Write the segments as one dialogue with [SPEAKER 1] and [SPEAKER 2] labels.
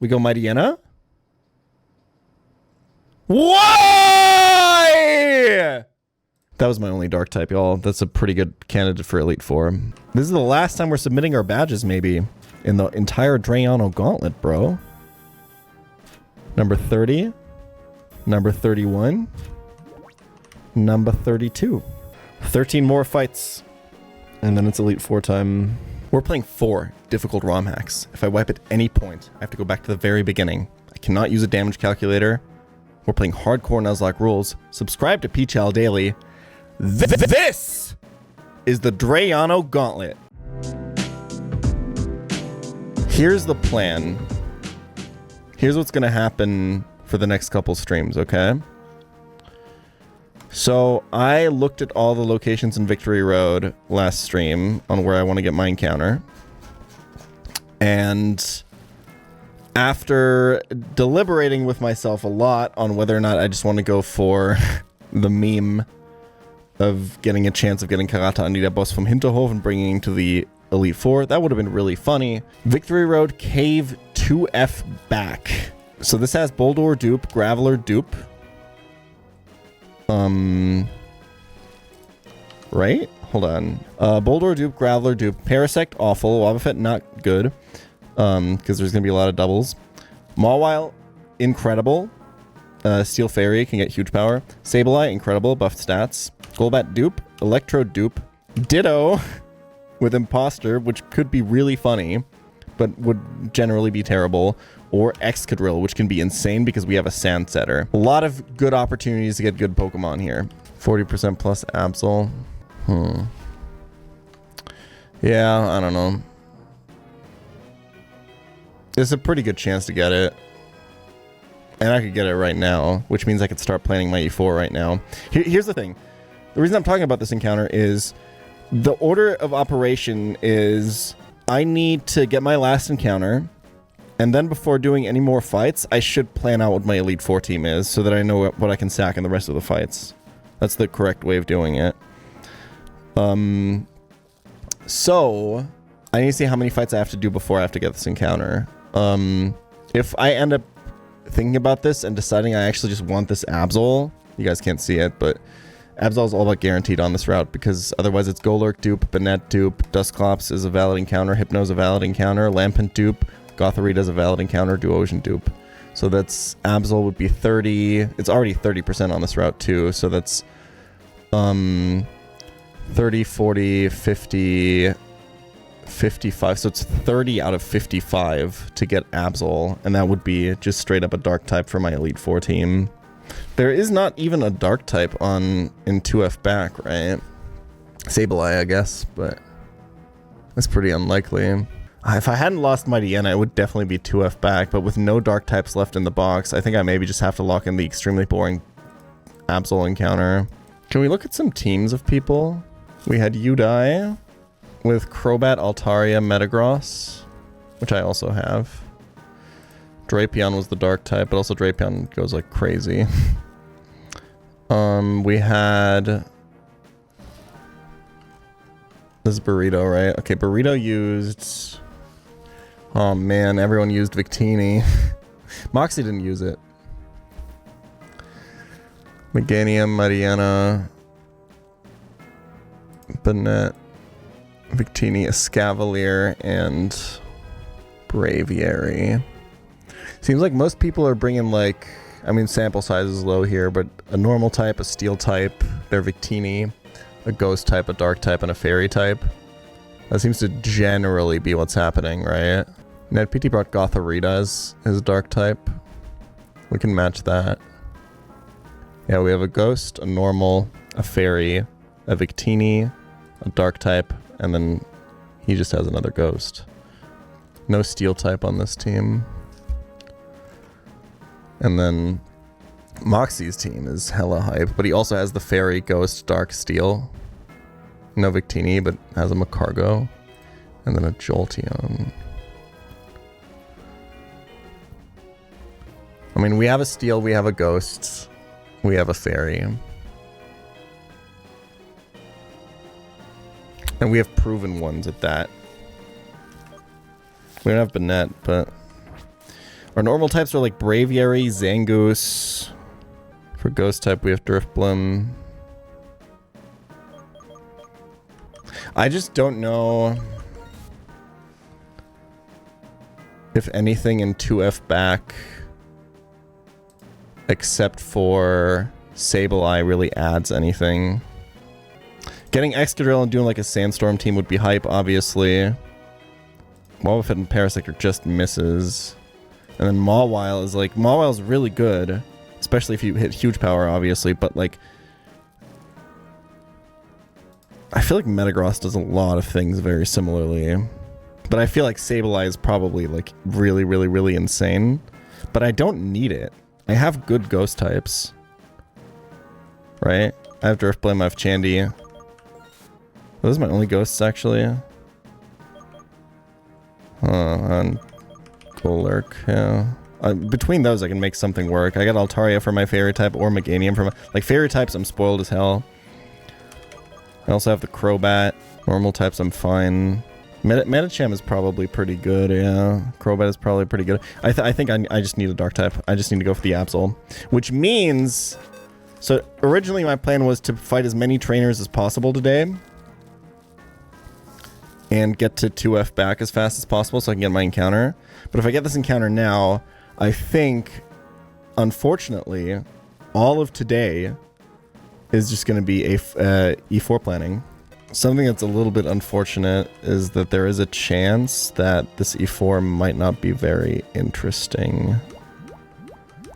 [SPEAKER 1] We go Mightyena? Why? That was my only dark type, y'all. That's a pretty good candidate for Elite Four. This is the last time we're submitting our badges, maybe, in the entire Drayano gauntlet, bro. Number 30. Number 31. Number 32. 13 more fights. And then it's Elite Four time. We're playing 4 difficult ROM hacks. If I wipe at any point, I have to go back to the very beginning. I cannot use a damage calculator. We're playing hardcore Nuzlocke rules. Subscribe to pChal Daily. This is the Drayano Gauntlet. Here's the plan. Here's what's going to happen for the next couple streams, okay? So I looked at all the locations in Victory Road last stream on where I want to get my encounter. And after deliberating with myself a lot on whether or not I just want to go for the meme of getting a chance of getting Karata Anida boss from Hinterhof and bringing to the Elite Four, that would have been really funny. Victory Road Cave 2F back. So this has Boulder dupe, Graveler dupe. Right? Hold on. Boulder dupe, Graveler dupe, Parasect awful, Wobbuffet not good. Because there's gonna be a lot of doubles. Mawile incredible. Steel Fairy can get huge power. Sableye incredible, buffed stats. Golbat dupe, Electro dupe, Ditto with Imposter, which could be really funny, but would generally be terrible. Or Excadrill, which can be insane because we have a Sand Setter. A lot of good opportunities to get good Pokemon here. 40% plus Absol. Yeah, I don't know. It's a pretty good chance to get it. And I could get it right now, which means I could start planning my E4 right now. Here's the thing. The reason I'm talking about this encounter is the order of operation is I need to get my last encounter, and then before doing any more fights, I should plan out what my Elite Four team is so that I know what I can sack in the rest of the fights. That's the correct way of doing it. So I need to see how many fights I have to do before I have to get this encounter. If I end up thinking about this and deciding I actually just want this Absol, you guys can't see it, but Absol is all but guaranteed on this route because otherwise it's Golurk dupe, Banette dupe, Dusclops is a valid encounter, Hypno's a valid encounter, Lampent dupe, Gothorita is a valid encounter, Duosion dupe. So that's Absol would be 30. It's already 30% on this route too, so that's 30, 40, 50, 55. So it's 30 out of 55 to get Absol, and that would be just straight up a dark type for my Elite Four team. There is not even a dark type in 2F back, right? Sableye, I guess, but that's pretty unlikely. If I hadn't lost Mightyena, it would definitely be 2F back, but with no dark types left in the box, I think I maybe just have to lock in the extremely boring Absol encounter. Can we look at some teams of people? We had Udai with Crobat, Altaria, Metagross, which I also have. Drapion was the dark type, but also Drapion goes like crazy. We had... This is Burrito, right? Okay, Burrito used... Oh man, everyone used Victini. Moxie didn't use it. Meganium, Mightyena, Banette, Victini, Escavalier, and Braviary. Seems like most people are bringing like, I mean sample size is low here, but a normal type, a steel type, their Victini, a ghost type, a dark type, and a fairy type. That seems to generally be what's happening, right? NetPT brought Gothorita as his dark type. We can match that. Yeah, we have a ghost, a normal, a fairy, a Victini, a dark type, and then he just has another ghost. No steel type on this team. And then Moxie's team is hella hype, but he also has the fairy, ghost, dark, steel. No Victini, but has a Macargo. And then a Jolteon. I mean, we have a steel, we have a ghost, we have a fairy. And we have proven ones at that. We don't have Banette, but... Our normal types are like Braviary, Zangoose. For ghost type, we have Driftblim. I just don't know if anything in 2F back, except for Sableye, really adds anything. Getting Excadrill and doing like a Sandstorm team would be hype, obviously. Wobbuffet and Parasector just misses. And then Mawile is like, Mawile's really good, especially if you hit huge power, obviously, but like, I feel like Metagross does a lot of things very similarly. But I feel like Sableye is probably like really, really, really insane. But I don't need it. I have good ghost types. Right? I have Driftblim, I have Chandy. Those are my only ghosts, actually. And Golurk, yeah. Between those, I can make something work. I got Altaria for my fairy type, or Meganium for my... Like, fairy types, I'm spoiled as hell. I also have the Crobat. Normal types, I'm fine. Medicham is probably pretty good, yeah. Crobat is probably pretty good. I think I just need a dark type. I just need to go for the Absol. Which means... So, originally my plan was to fight as many trainers as possible today. And get to 2F back as fast as possible so I can get my encounter. But if I get this encounter now, I think, unfortunately, all of today is just going to be a E4 planning. Something that's a little bit unfortunate is that there is a chance that this E4 might not be very interesting.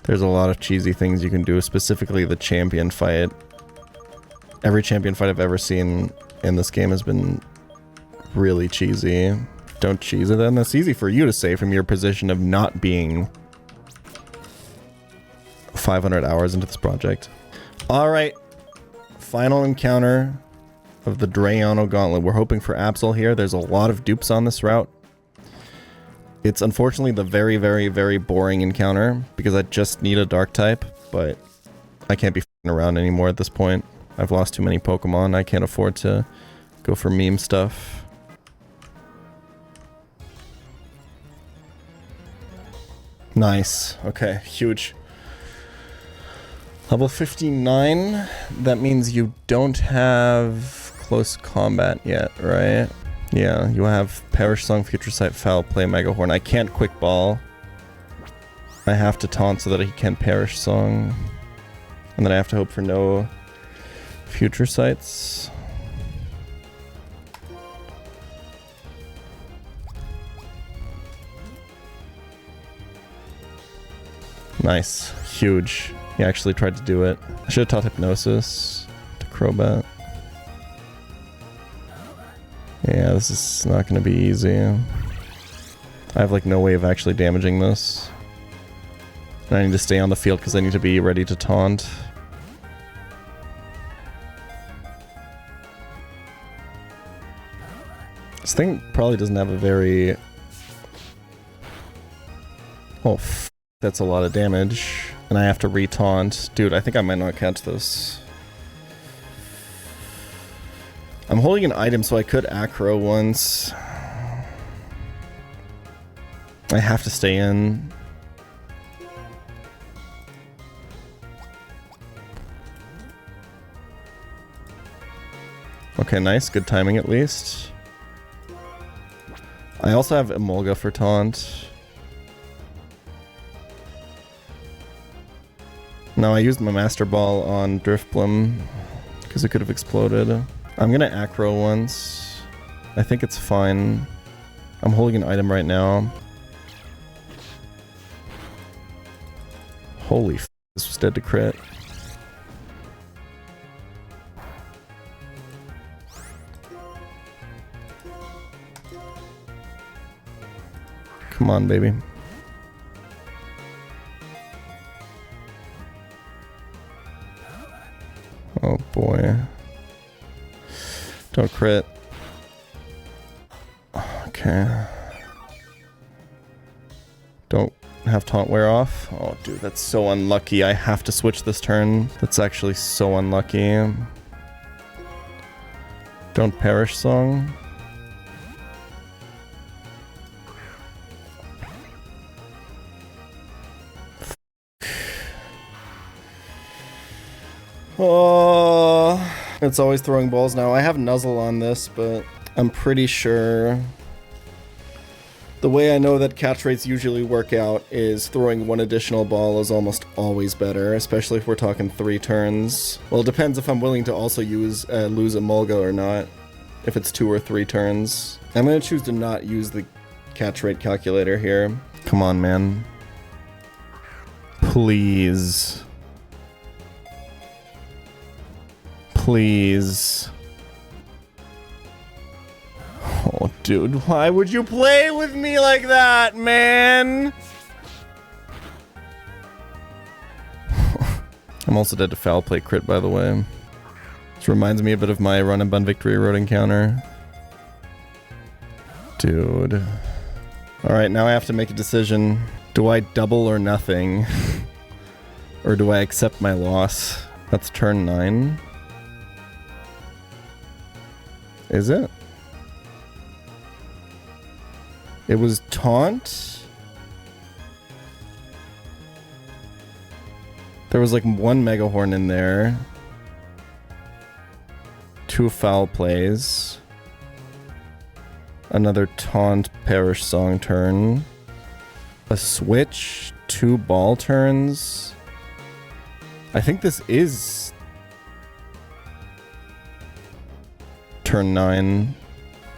[SPEAKER 1] There's a lot of cheesy things you can do, specifically the champion fight. Every champion fight I've ever seen in this game has been really cheesy. Don't cheese it, then that's easy for you to say from your position of not being 500 hours into this project. Alright, final encounter of the Drayano Gauntlet. We're hoping for Absol here. There's a lot of dupes on this route. It's unfortunately the very, very, very boring encounter because I just need a dark type, but I can't be f***ing around anymore at this point. I've lost too many Pokemon. I can't afford to go for meme stuff. Nice. Okay, huge. Level 59. That means you don't have close combat yet, right? Yeah, you have Perish Song, Future Sight, Foul Play, Mega Horn. I can't Quick Ball. I have to taunt so that he can Perish Song. And then I have to hope for no Future Sights. Nice. Huge. He actually tried to do it. I should have taught Hypnosis to Crobat. Yeah, this is not going to be easy. I have like no way of actually damaging this. And I need to stay on the field because I need to be ready to taunt. This thing probably doesn't have a very... Oh, f that's a lot of damage. And I have to re-taunt. Dude, I think I might not catch this. I'm holding an item, so I could acro once. I have to stay in. Okay, nice. Good timing at least. I also have Emolga for taunt. No, I used my Master Ball on Driftblim because it could have exploded. I'm gonna acro once. I think it's fine. I'm holding an item right now. Holy f***, this was dead to crit. Come on, baby. Oh boy. Don't crit. Okay. Don't have taunt wear off. Oh dude, that's so unlucky. I have to switch this turn. That's actually so unlucky. Don't perish song. Oh, it's always throwing balls now. I have Nuzzle on this, but I'm pretty sure the way I know that catch rates usually work out is throwing one additional ball is almost always better, especially if we're talking 3 turns. Well, it depends if I'm willing to also lose Emolga or not, if it's 2 or 3 turns. I'm going to choose to not use the catch rate calculator here. Come on, man. Please. Please. Oh, dude, why would you play with me like that, man? I'm also dead to foul play crit, by the way. This reminds me a bit of my run and bun victory road encounter. Dude. Alright, now I have to make a decision. Do I double or nothing? Or do I accept my loss? That's turn 9. Is it? It was taunt? There was like 1 Mega Horn in there. 2 foul plays. Another taunt Perish Song turn. A switch. 2 ball turns. I think this is turn 9.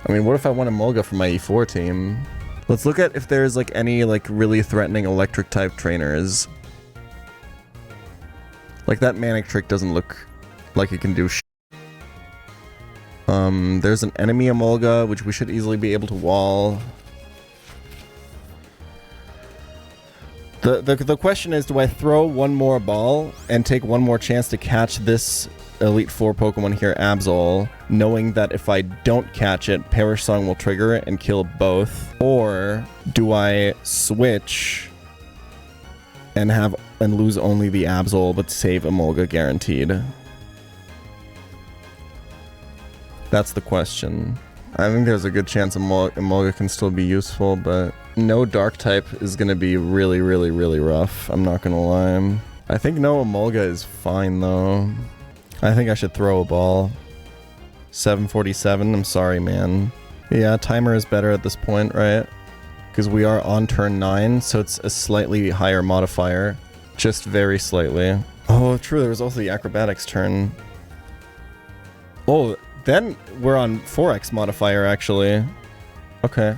[SPEAKER 1] I mean, what if I want Emolga for my E4 team? Let's look at if there's like any like really threatening electric type trainers. Like that Manic Trick doesn't look like it can do shit. There's an enemy Emolga, which we should easily be able to wall. The question is, do I throw 1 more ball and take 1 more chance to catch this Elite 4 Pokemon here, Absol, knowing that if I don't catch it, Perish Song will trigger it and kill both? Or do I switch and lose only the Absol but save Emolga guaranteed? That's the question. I think there's a good chance Emolga can still be useful, but no dark type is going to be really, really, really rough. I'm not going to lie. I think no Emolga is fine, though. I think I should throw a ball. 747, I'm sorry, man. Yeah, timer is better at this point, right? Because we are on turn 9, so it's a slightly higher modifier. Just very slightly. Oh, true, there was also the acrobatics turn. Oh, then we're on 4x modifier, actually. Okay.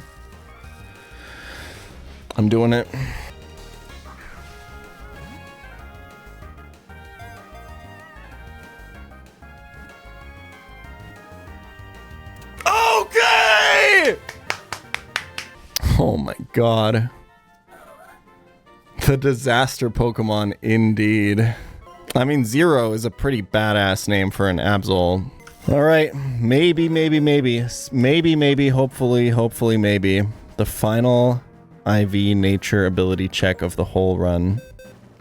[SPEAKER 1] I'm doing it. Okay! Oh my god. The disaster Pokemon, indeed. I mean, Zero is a pretty badass name for an Absol. Alright, maybe, hopefully, maybe. The final IV nature ability check of the whole run.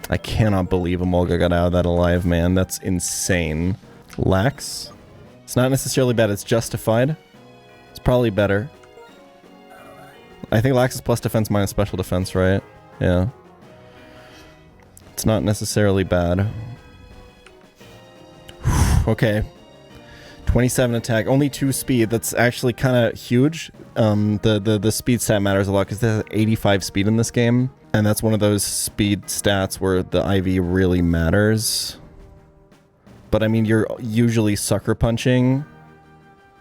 [SPEAKER 1] I cannot believe Emolga got out of that alive, man. That's insane. Lax? It's not necessarily bad, it's justified. It's probably better. I think Lax is plus defense minus special defense, right? Yeah. It's not necessarily bad. Okay. 27 attack, only 2 speed. That's actually kind of huge. The speed stat matters a lot because there's 85 speed in this game, and that's one of those speed stats where the IV really matters. But I mean, you're usually sucker punching,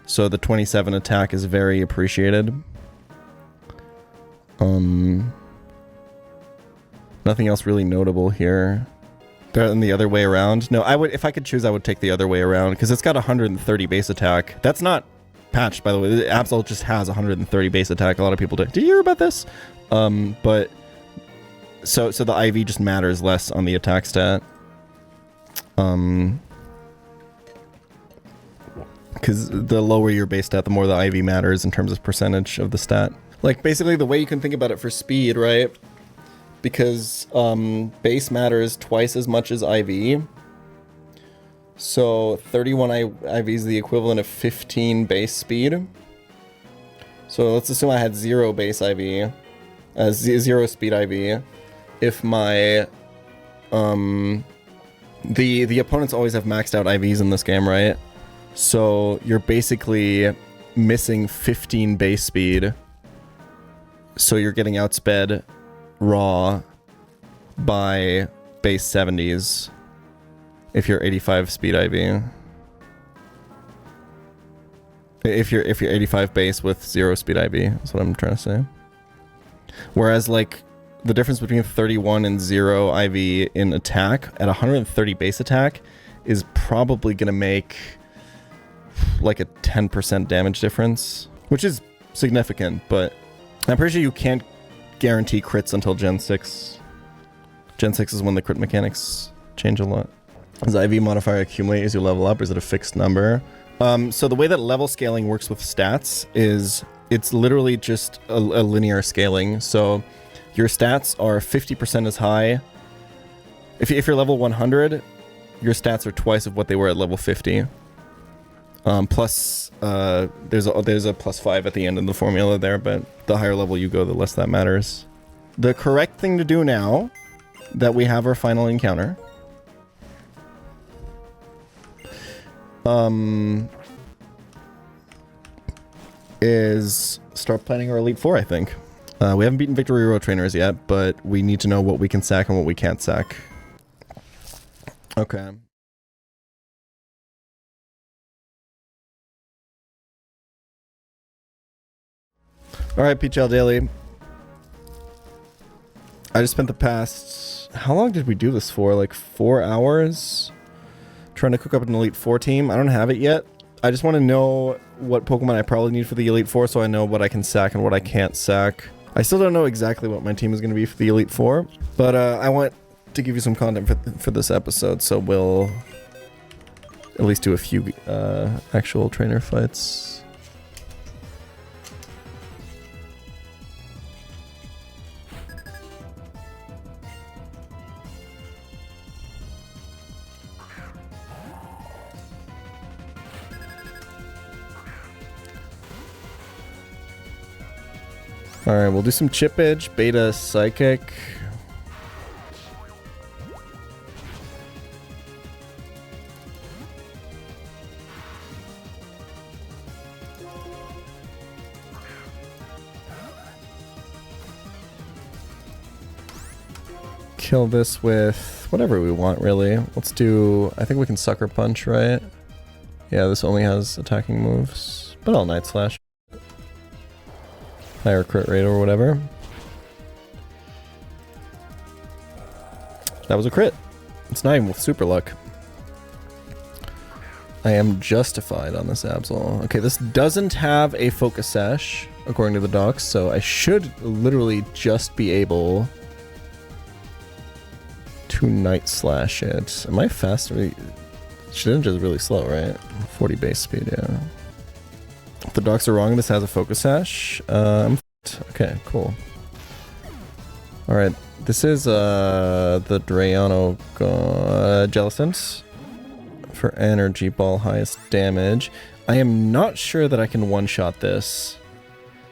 [SPEAKER 1] so the 27 attack is very appreciated. Nothing else really notable here. Better than the other way around. No, I would, if I could choose, I would take the other way around because it's got 130 base attack. That's not patched, by the way. The Absol just has 130 base attack. A lot of people do. Did you hear about this? But so the IV just matters less on the attack stat. Because the lower your base stat, the more the IV matters in terms of percentage of the stat. Like basically the way you can think about it for speed, right? Because base matters twice as much as IV. So 31 IV is the equivalent of 15 base speed. So let's assume I had 0 base IV, 0 speed IV. If my The opponents always have maxed out IVs in this game, right? So you're basically missing 15 base speed. So you're getting outsped raw by base 70s if you're 85 speed IV. If you're 85 base with 0 speed IV, that's what I'm trying to say. Whereas like the difference between 31 and 0 IV in attack at 130 base attack is probably going to make like a 10% damage difference, which is significant, but I'm pretty sure you can't guarantee crits until Gen 6. Gen 6 is when the crit mechanics change a lot. Does the IV modifier accumulate as you level up, or is it a fixed number? So the way that level scaling works with stats is it's literally just a linear scaling. So your stats are 50% as high. If you're level 100, your stats are twice of what they were at level 50. Plus, there's a +5 at the end of the formula there, but the higher level you go, the less that matters. The correct thing to do now that we have our final encounter is start planning our Elite Four, I think. We haven't beaten Victory Road Trainers yet, but we need to know what we can sack and what we can't sack. Okay. Alright, pChal Daily. I just spent the past... How long did we do this for? Like 4 hours? Trying to cook up an Elite Four team. I don't have it yet. I just want to know what Pokemon I probably need for the Elite Four so I know what I can sack and what I can't sack. I still don't know exactly what my team is going to be for the Elite Four, but I want to give you some content for this episode, so we'll at least do a few actual trainer fights. Alright, we'll do some chippage, beta psychic. Kill this with whatever we want, really. Let's do... I think we can Sucker Punch, right? Yeah, this only has attacking moves, but I'll Night Slash. Higher crit rate or whatever. That was a crit. It's not even with super luck. I am justified on this Absol. Okay, this doesn't have a Focus Sash, according to the docs, so I should literally just be able to Night Slash it. Am I faster? Shouldn't just really slow, right? 40 base speed, yeah. If the docs are wrong, this has a Focus Sash. I'm okay, cool. Alright, this is the Drayano Jellicent for Energy Ball, highest damage. I am not sure that I can one-shot this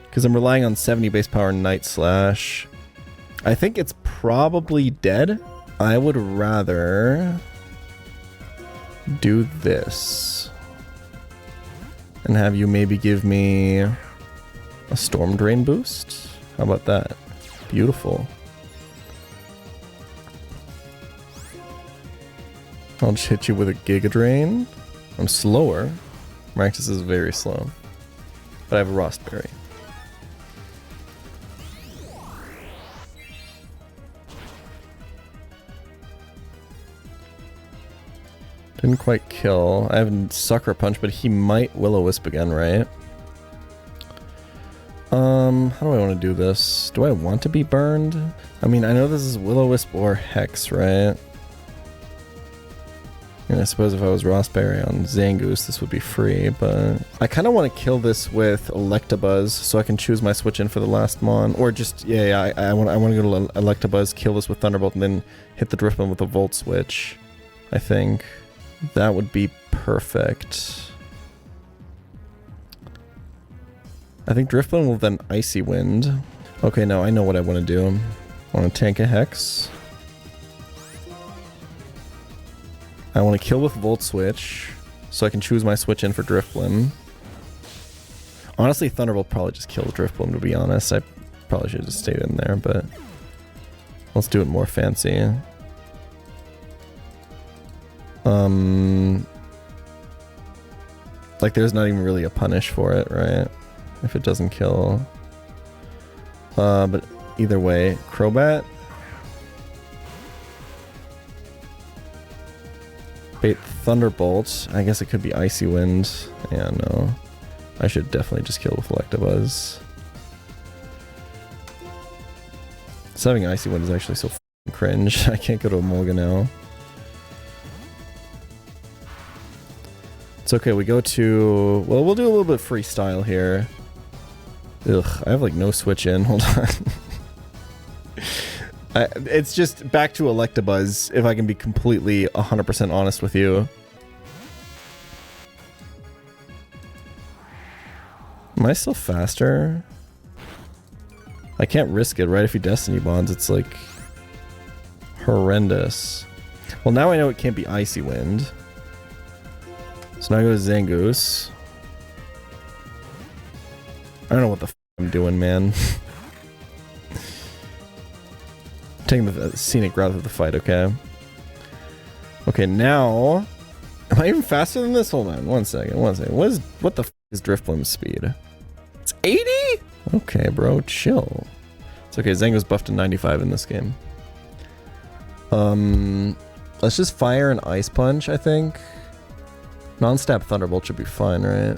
[SPEAKER 1] because I'm relying on 70 base power Night Slash. I think it's probably dead. I would rather do this and have you maybe give me a Storm Drain boost. How about that? Beautiful. I'll just hit you with a Giga Drain. I'm slower. Marcus is very slow. But I have a Rostberry. Didn't quite kill. I have a Sucker Punch, but he might Will-O-Wisp again, right? How do I want to do this? Do I want to be burned? I mean, I know this is Will-O-Wisp or Hex, right? And I suppose if I was Rostberry on Zangoose, this would be free, but... I kind of want to kill this with Electabuzz, so I can choose my switch in for the last Mon. Or just, yeah, I want to go to Electabuzz, kill this with Thunderbolt, and then hit the Driftman with a Volt Switch, I think. That would be perfect. I think Driftbone will then Icy Wind. Okay, now I know what I want to do. I want to tank a Hex. I want to kill with Volt Switch, so I can choose my switch in for Drifblim. Honestly, Thunderbolt probably just killed Drifblim, to be honest. I probably should have just stayed in there, but let's do it more fancy. Like there's not even really a punish for it, right? If it doesn't kill. But either way, Crobat. Bait Thunderbolt. I guess it could be Icy Wind. Yeah, no. I should definitely just kill with Electabuzz. So having Icy Wind is actually so f***ing cringe. I can't go to Emolga now. It's okay, we go to... Well, we'll do a little bit of freestyle here. Ugh, I have like no switch in. Hold on. It's just back to Electabuzz, if I can be completely 100% honest with you. Am I still faster? I can't risk it, right? If he Destiny Bonds, it's like horrendous. Well, now I know it can't be Icy Wind. So now I go to Zangoose. I don't know what the f I'm doing, man. Taking the scenic route of the fight, okay? Okay, now... Am I even faster than this? Hold on, one second. What the f is Drifblim's speed? It's 80? Okay, bro, chill. It's okay, Zango's buffed to 95 in this game. Let's just fire an Ice Punch, I think. Non-stab Thunderbolt should be fine, right?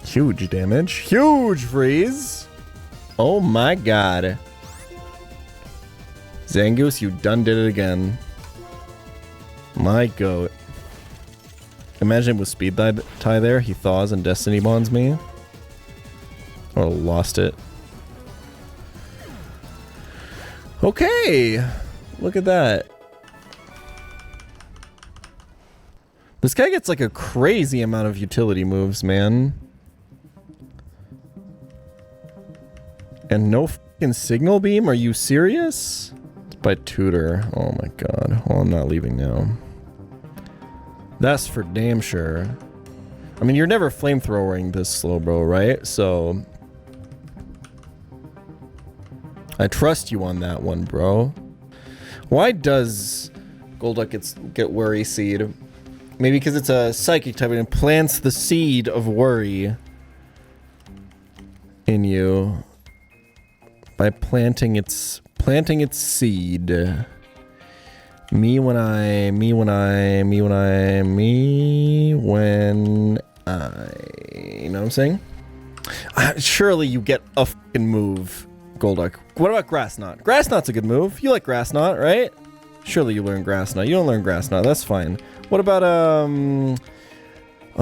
[SPEAKER 1] Huge damage. Huge freeze! Oh my god. Zangoose, you done did it again. My goat. Imagine with Speed Tie there, he thaws and Destiny Bonds me. Or lost it. Okay! Look at that. This guy gets like a crazy amount of utility moves, man. And no fucking Signal Beam? Are you serious? It's by Tutor. Oh my god. Well, I'm not leaving now. That's for damn sure. I mean, you're never flamethrowing this slow, bro, right? So... I trust you on that one, bro. Why does Golduck get Worry Seed? Maybe because it's a Psychic type and it plants the seed of worry in you by planting its seed. Me when I, you know what I'm saying? Surely you get a fucking move, Golduck. What about Grass Knot? Grass Knot's a good move. You like Grass Knot, right? Surely you learn Grass Knot. You don't learn Grass Knot. That's fine. What about a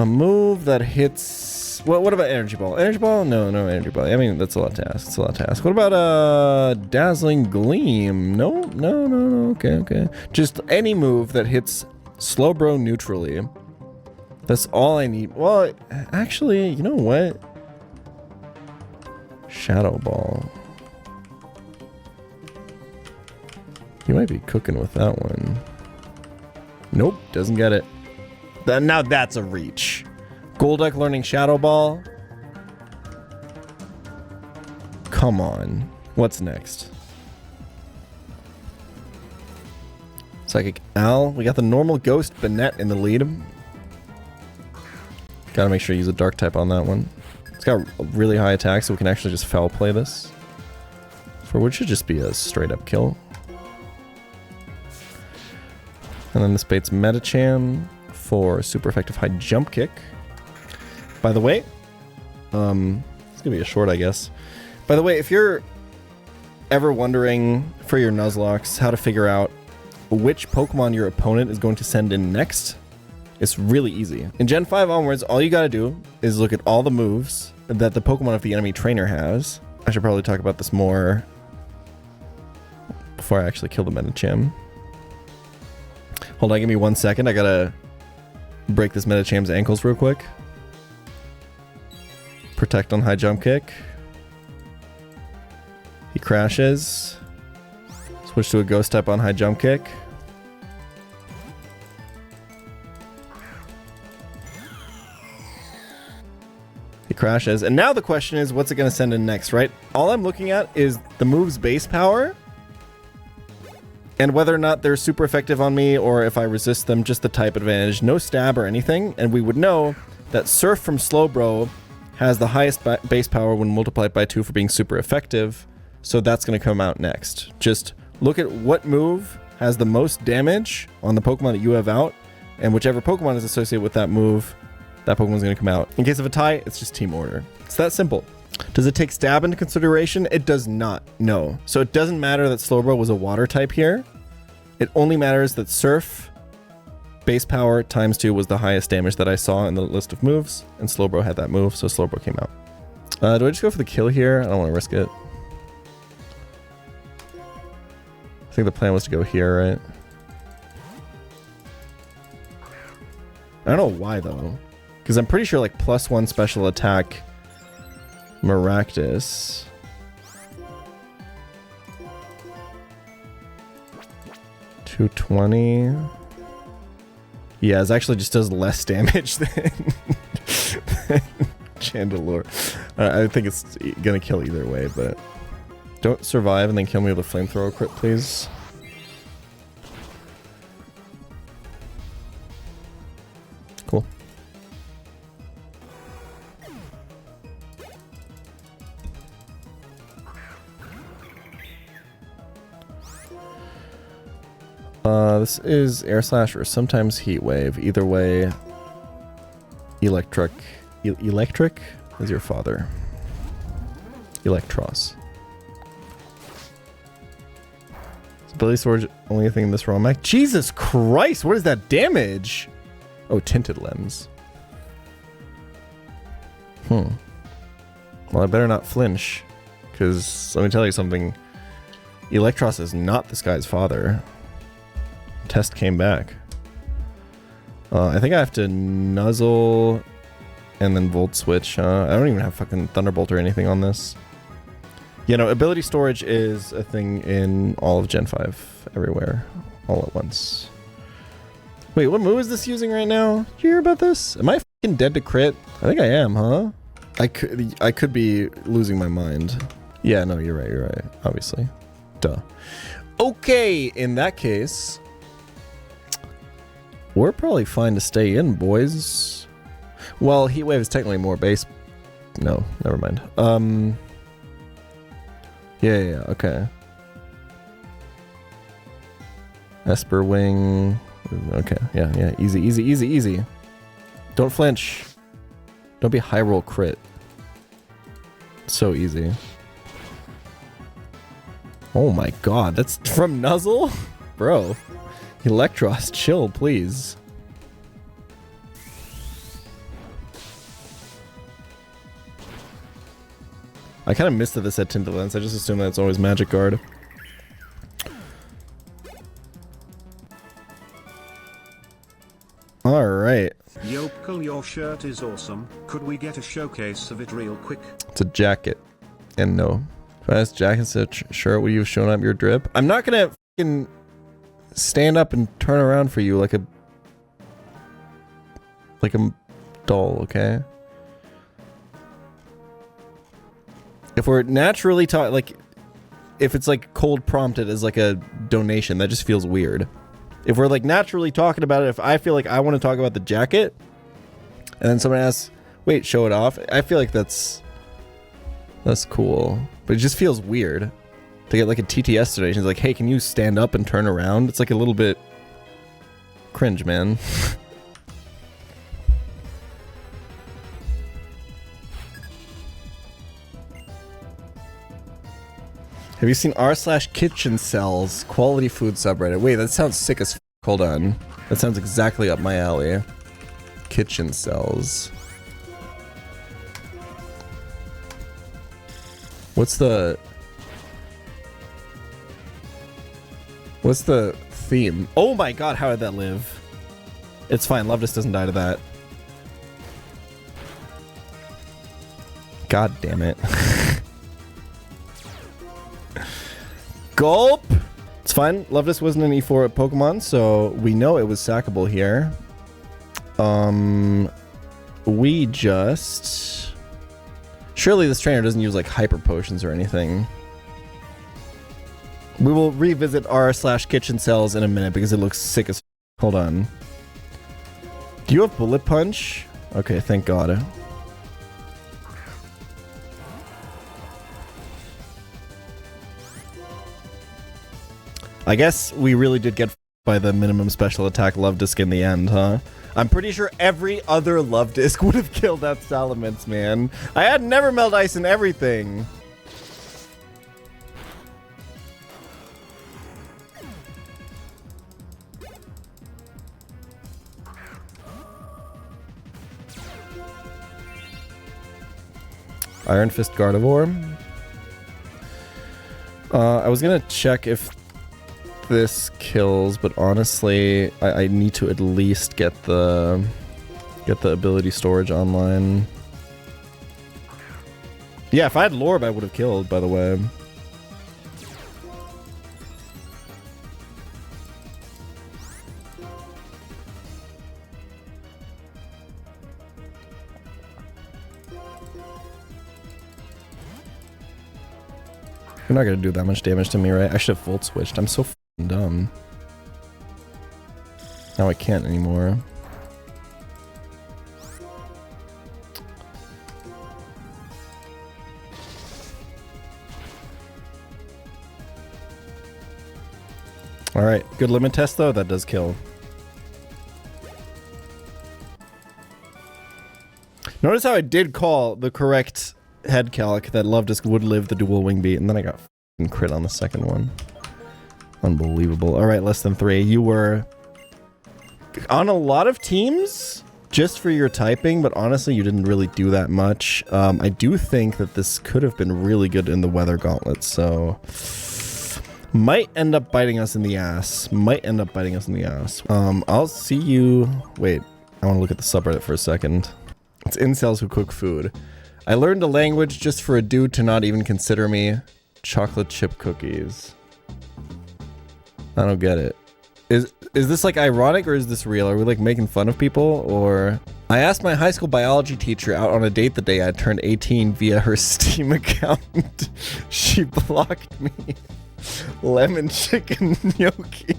[SPEAKER 1] move that hits... What about Energy Ball? Energy Ball? No Energy Ball. I mean, that's a lot to ask. It's a lot to ask. What about Dazzling Gleam? No. Okay. Just any move that hits Slowbro neutrally. That's all I need. Well, actually, you know what? Shadow Ball. You might be cooking with that one. Nope, doesn't get it. Now that's a reach. Golduck learning Shadow Ball? Come on. What's next? Psychic Owl. We got the normal Ghost Banette in the lead. Gotta make sure you use a Dark type on that one. It's got a really high attack, so we can actually just foul play this. For which should just be a straight up kill. And then this baits Metacham for super effective high jump kick. By the way, it's gonna be a short, I guess. By the way, if you're ever wondering for your Nuzlocke how to figure out which Pokemon your opponent is going to send in next, it's really easy. In Gen 5 onwards, all you gotta do is look at all the moves that the Pokemon of the enemy trainer has. I should probably talk about this more before I actually kill the Metacham. Hold on, give me 1 second. I gotta break this Metacham's ankles real quick. Protect on high jump kick. crashes. Switch to a ghost type on high jump kick. He crashes. And now the question is, what's it going to send in next, right? All I'm looking at is the move's base power and whether or not they're super effective on me or if I resist them, just the type advantage. No stab or anything. And we would know that Surf from Slowbro has the highest base power when multiplied by 2 for being super effective. So that's going to come out next. Just look at what move has the most damage on the Pokemon that you have out, and whichever Pokemon is associated with that move, that Pokemon's going to come out. In case of a tie, it's just team order. It's that simple. Does it take stab into consideration? It does not, no. So it doesn't matter that Slowbro was a water type here. It only matters that Surf base power times 2 was the highest damage that I saw in the list of moves, and Slowbro had that move, so Slowbro came out. Do I just go for the kill here? I don't want to risk it. I think the plan was to go here, right? I don't know why, though. Because I'm pretty sure, like, +1 special attack Maractus. $220. Yeah, it actually just does less damage than Chandelure. I think it's gonna kill either way, but don't survive and then kill me with a flamethrower crit, please. Cool. This is Air Slash or sometimes Heat Wave. Either way, Electric is your father. Electros. Ability storage, only thing in this ROM Mac. Jesus Christ, what is that damage? Oh, tinted lens. Well, I better not flinch, because let me tell you something. Electros is not this guy's father. Test came back. I think I have to nuzzle and then volt switch. I don't even have fucking Thunderbolt or anything on this. You know, ability storage is a thing in all of Gen 5 everywhere, all at once. Wait, what move is this using right now? Did you hear about this? Am I fucking dead to crit? I think I am, huh? I could be losing my mind. Yeah, no, you're right, obviously. Duh. Okay, in that case, we're probably fine to stay in, boys. Well, Heat Wave is technically more base. No, never mind. Yeah, okay. Esper Wing. Okay, yeah, easy. Don't flinch. Don't be high roll crit. So easy. Oh my god, that's from Nuzzle? Bro. Electros, chill, please. I kind of missed that this had Tinted Lens. I just assume that it's always Magic Guard. Alright.
[SPEAKER 2] Yo, pChal, your shirt is awesome. Could we get a showcase of it real quick?
[SPEAKER 1] It's a jacket. And no. If I ask Jacket's a shirt, would you have shown up your drip? I'm not gonna fucking stand up and turn around for you like a doll, okay? If we're naturally taught, like, if it's like cold prompted as like a donation, that just feels weird. If we're like naturally talking about it, if I feel like I want to talk about the jacket, and then someone asks, wait, show it off, I feel like that's cool. But it just feels weird to get like a TTS donation. It's like, hey, can you stand up and turn around? It's like a little bit cringe, man. Have you seen r/kitchen cells quality food subreddit? Wait, that sounds sick as f. Hold on. That sounds exactly up my alley. Kitchen cells. What's the theme? Oh my god, how did that live? It's fine, Loveless doesn't die to that. God damn it. Gulp. It's fine. Love wasn't an E4 Pokemon, so we know it was sackable here. We just... Surely this trainer doesn't use like hyper potions or anything. We will revisit r/kitchen cells in a minute because it looks sick as... Hold on. Do you have Bullet Punch? Okay, thank God. I guess we really did get by the minimum special attack Love Disc in the end, huh? I'm pretty sure every other Love Disc would have killed that Salamence, man. I had Never Melt Ice and everything. Iron Fist Gardevoir. I was gonna check if this kills, but honestly, I need to at least get the ability storage online. Yeah, if I had Lorb, I would have killed, by the way. You're not gonna do that much damage to me, right? I should have Volt Switched. I'm so f***ing dumb. Now I can't anymore. Alright, good limit test though, that does kill. Notice how I did call the correct head calc that Love Disc would live the dual wing beat, and then I got f***ing crit on the second one. Unbelievable. Alright, less than 3. You were on a lot of teams just for your typing, but honestly you didn't really do that much. I do think that this could have been really good in the weather gauntlet, so might end up biting us in the ass. Might end up biting us in the ass. I'll see you... Wait, I want to look at the subreddit for a second. It's incels who cook food. I learned a language just for a dude to not even consider me. Chocolate chip cookies. I don't get it. Is this like ironic or is this real? Are we like making fun of people or... I asked my high school biology teacher out on a date the day I turned 18 via her Steam account. She blocked me. Lemon chicken gnocchi.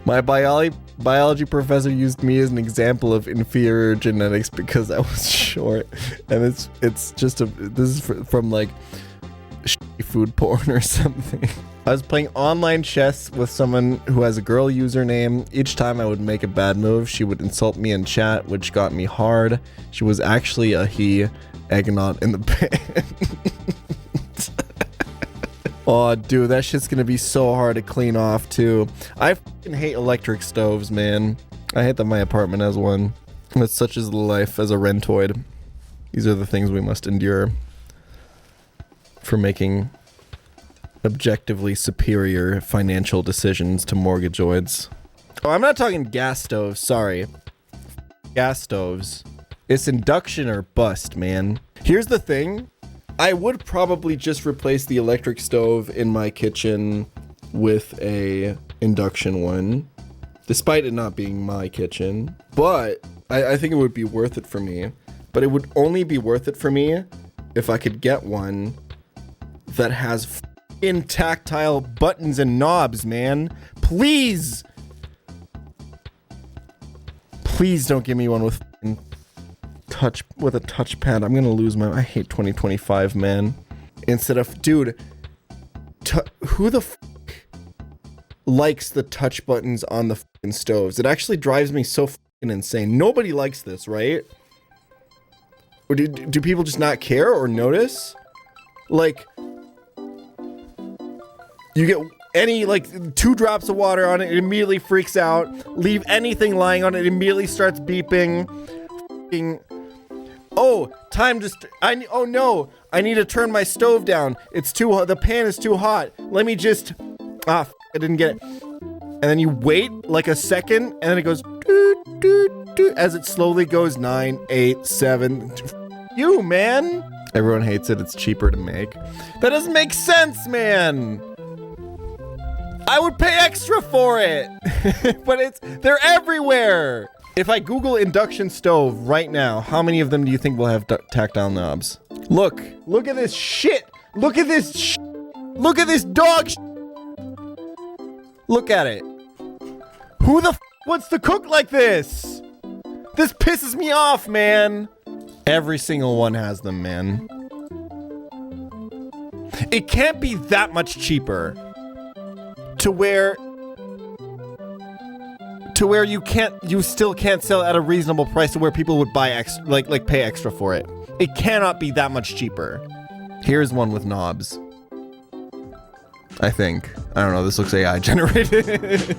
[SPEAKER 1] My biology professor used me as an example of inferior genetics because I was short, and it's just a this is from like food porn or something. I was playing online chess with someone who has a girl username. Each time I would make a bad move, she would insult me in chat, which got me hard. She was actually a he, egg not in the pan. Oh, dude, that shit's gonna be so hard to clean off, too. I fucking hate electric stoves, man. I hate that my apartment has one. But such is the life as a rentoid. These are the things we must endure for making objectively superior financial decisions to mortgageoids. Oh, I'm not talking gas stoves, sorry. Gas stoves. It's induction or bust, man. Here's the thing. I would probably just replace the electric stove in my kitchen with a induction one, despite it not being my kitchen. But I think it would be worth it for me. But it would only be worth it for me if I could get one that has f***ing tactile buttons and knobs, man. Please! Please don't give me one with f***ing with a touchpad. I'm gonna lose my... I hate 2025, man. Instead of... Dude, who the f*** likes the touch buttons on the f***ing stoves? It actually drives me so f***ing insane. Nobody likes this, right? Or do people just not care or notice? Like... You get any, like, 2 drops of water on it, it immediately freaks out. Leave anything lying on it, it immediately starts beeping. F***ing... Oh, time to... oh no, I need to turn my stove down. It's too hot. The pan is too hot. Let me just... I didn't get it. And then you wait like a second, and then it goes... Doot, doot, doot, as it slowly goes 9, 8, 7... You, man! Everyone hates it. It's cheaper to make. That doesn't make sense, man! I would pay extra for it, but they're everywhere. If I Google induction stove right now, how many of them do you think will have tactile knobs? Look at this shit. Look at this look at this dog Look at it. Who the wants to cook like this? This pisses me off, man. Every single one has them, man. It can't be that much cheaper to where you still can't sell at a reasonable price to where people would buy like pay extra for it. It cannot be that much cheaper. Here's one with knobs. I think. I don't know, this looks AI generated.